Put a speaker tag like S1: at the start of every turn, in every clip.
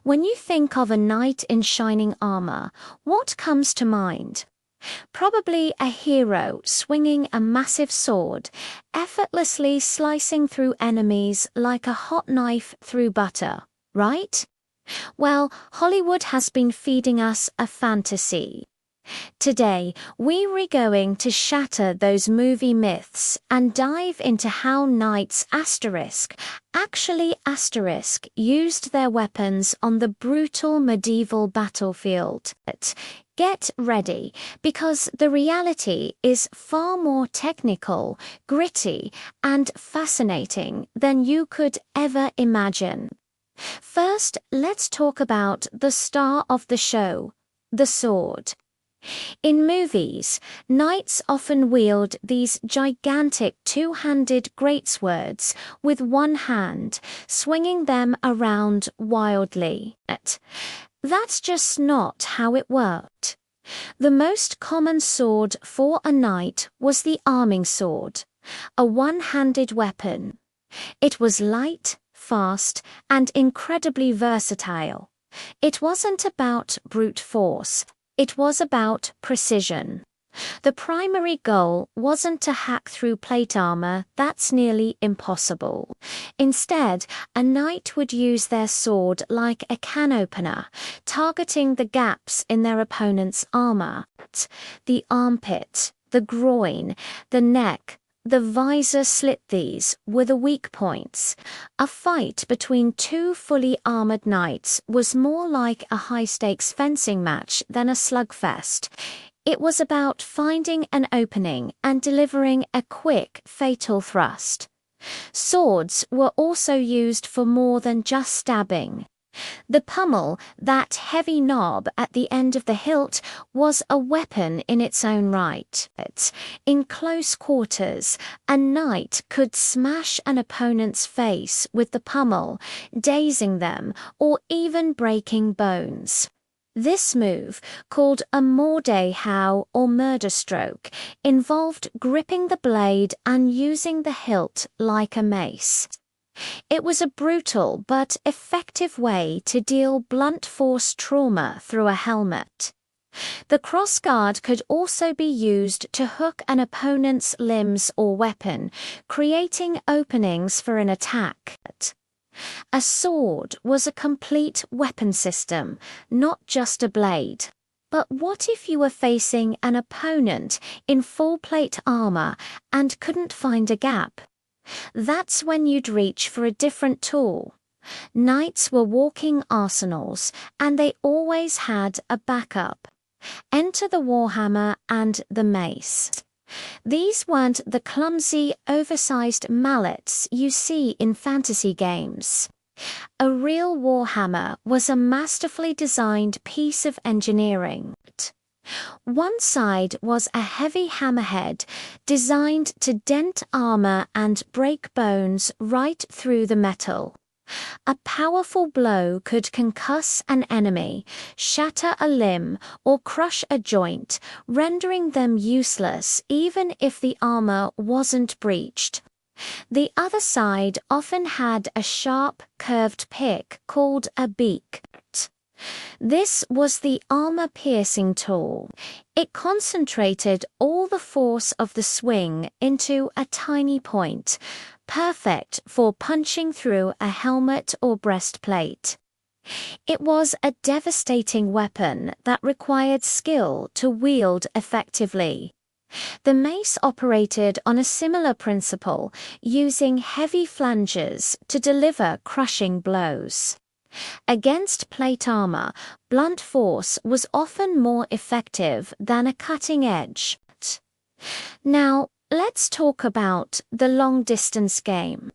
S1: When you think of a knight in shining armor, what comes to mind? Probably a hero swinging a massive sword, effortlessly slicing through enemies like a hot knife through butter, right? Well, Hollywood has been feeding us a fantasy. Today, we're going to shatter those movie myths and dive into how knights actually used their weapons on the brutal medieval battlefield. Get ready, because the reality is far more technical, gritty, and fascinating than you could ever imagine. First, let's talk about the star of the show, the sword. In movies, knights often wield these gigantic two-handed greatswords with one hand, swinging them around wildly. That's just not how it worked. The most common sword for a knight was the arming sword, a one-handed weapon. It was light, fast, and incredibly versatile. It wasn't about brute force. It was about precision. The primary goal wasn't to hack through plate armor, that's nearly impossible. Instead, a knight would use their sword like a can opener, targeting the gaps in their opponent's armor. The armpit, the groin, the neck, the visor slit, these were the weak points. A fight between two fully armored knights was more like a high-stakes fencing match than a slugfest. It was about finding an opening and delivering a quick, fatal thrust. Swords were also used for more than just stabbing. The pommel, that heavy knob at the end of the hilt, was a weapon in its own right. In close quarters, a knight could smash an opponent's face with the pommel, dazing them or even breaking bones. This move, called a mordehau or murder stroke, involved gripping the blade and using the hilt like a mace. It was a brutal but effective way to deal blunt force trauma through a helmet. The crossguard could also be used to hook an opponent's limbs or weapon, creating openings for an attack. A sword was a complete weapon system, not just a blade. But what if you were facing an opponent in full plate armor and couldn't find a gap? That's when you'd reach for a different tool. Knights were walking arsenals, and they always had a backup. Enter the warhammer and the mace. These weren't the clumsy, oversized mallets you see in fantasy games. A real warhammer was a masterfully designed piece of engineering. One side was a heavy hammerhead designed to dent armor and break bones right through the metal. A powerful blow could concuss an enemy, shatter a limb, or crush a joint, rendering them useless even if the armor wasn't breached. The other side often had a sharp, curved pick called a beak. This was the armor-piercing tool. It concentrated all the force of the swing into a tiny point, perfect for punching through a helmet or breastplate. It was a devastating weapon that required skill to wield effectively. The mace operated on a similar principle, using heavy flanges to deliver crushing blows. Against plate armor, blunt force was often more effective than a cutting edge. Now, let's talk about the long-distance game.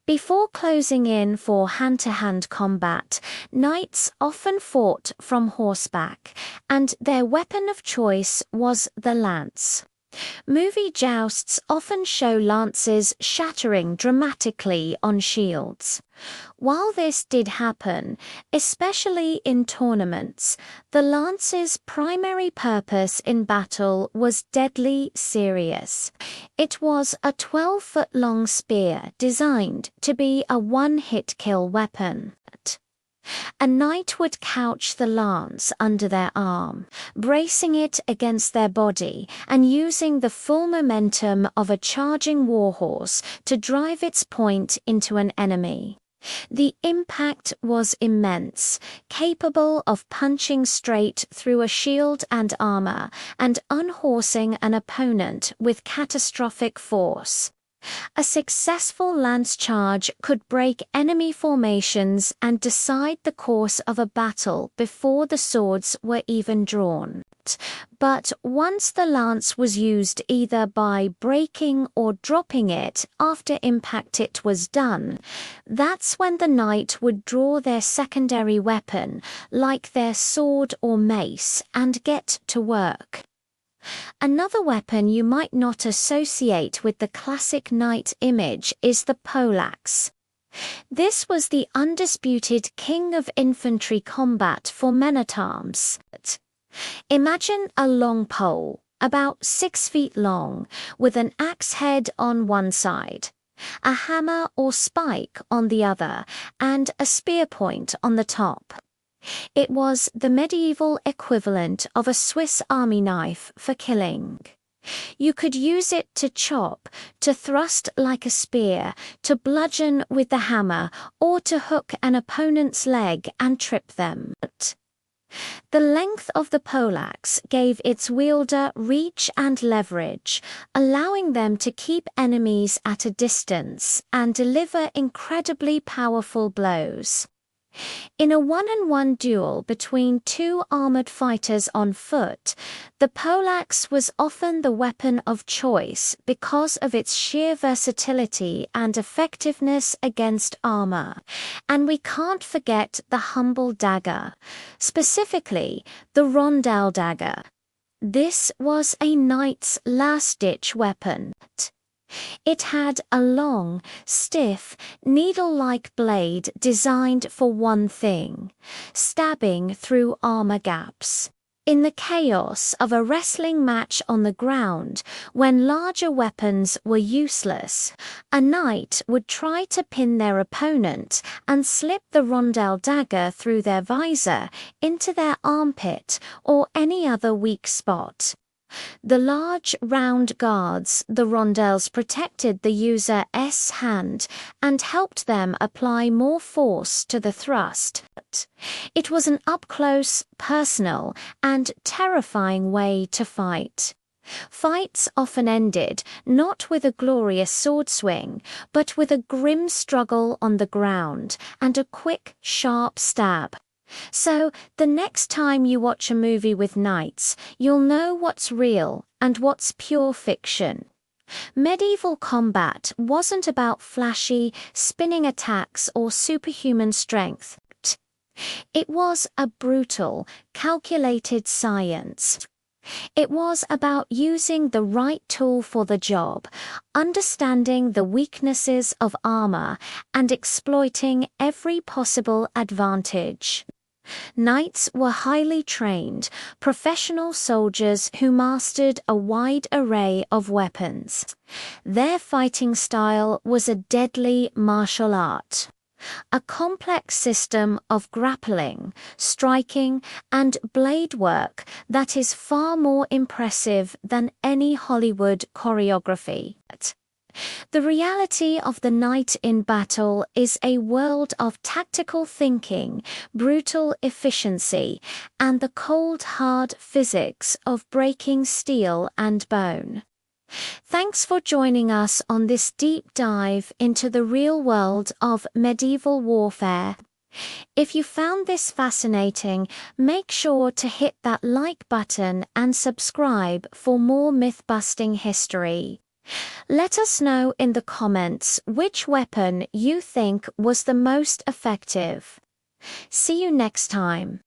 S1: Before closing in for hand-to-hand combat, knights often fought from horseback, and their weapon of choice was the lance. Movie jousts often show lances shattering dramatically on shields. While this did happen, especially in tournaments, the lance's primary purpose in battle was deadly serious. It was a 12-foot-long spear designed to be a one-hit kill weapon. A knight would couch the lance under their arm, bracing it against their body and using the full momentum of a charging warhorse to drive its point into an enemy. The impact was immense, capable of punching straight through a shield and armor and unhorsing an opponent with catastrophic force. A successful lance charge could break enemy formations and decide the course of a battle before the swords were even drawn. But once the lance was used either by breaking or dropping it after impact it was done, that's when the knight would draw their secondary weapon, like their sword or mace, and get to work. Another weapon you might not associate with the classic knight image is the poleaxe. This was the undisputed king of infantry combat for men at arms. Imagine a long pole, about 6 feet long, with an axe head on one side, a hammer or spike on the other, and a spear point on the top. It was the medieval equivalent of a Swiss army knife for killing. You could use it to chop, to thrust like a spear, to bludgeon with the hammer, or to hook an opponent's leg and trip them. The length of the poleaxe gave its wielder reach and leverage, allowing them to keep enemies at a distance and deliver incredibly powerful blows. In a one-on-one duel between two armored fighters on foot, the poleaxe was often the weapon of choice because of its sheer versatility and effectiveness against armor. And we can't forget the humble dagger, specifically the rondel dagger. This was a knight's last-ditch weapon. It had a long, stiff, needle-like blade designed for one thing: stabbing through armor gaps. In the chaos of a wrestling match on the ground, when larger weapons were useless, a knight would try to pin their opponent and slip the rondel dagger through their visor, into their armpit, or any other weak spot. The large, round guards, the rondels, protected the user's hand and helped them apply more force to the thrust. It was an up-close, personal, and terrifying way to fight. Fights often ended not with a glorious sword swing, but with a grim struggle on the ground and a quick, sharp stab. So, the next time you watch a movie with knights, you'll know what's real and what's pure fiction. Medieval combat wasn't about flashy, spinning attacks or superhuman strength. It was a brutal, calculated science. It was about using the right tool for the job, understanding the weaknesses of armor, and exploiting every possible advantage. Knights were highly trained, professional soldiers who mastered a wide array of weapons. Their fighting style was a deadly martial art. A complex system of grappling, striking, and blade work that is far more impressive than any Hollywood choreography. The reality of the knight in battle is a world of tactical thinking, brutal efficiency, and the cold, hard physics of breaking steel and bone. Thanks for joining us on this deep dive into the real world of medieval warfare. If you found this fascinating, make sure to hit that like button and subscribe for more myth-busting history. Let us know in the comments which weapon you think was the most effective. See you next time.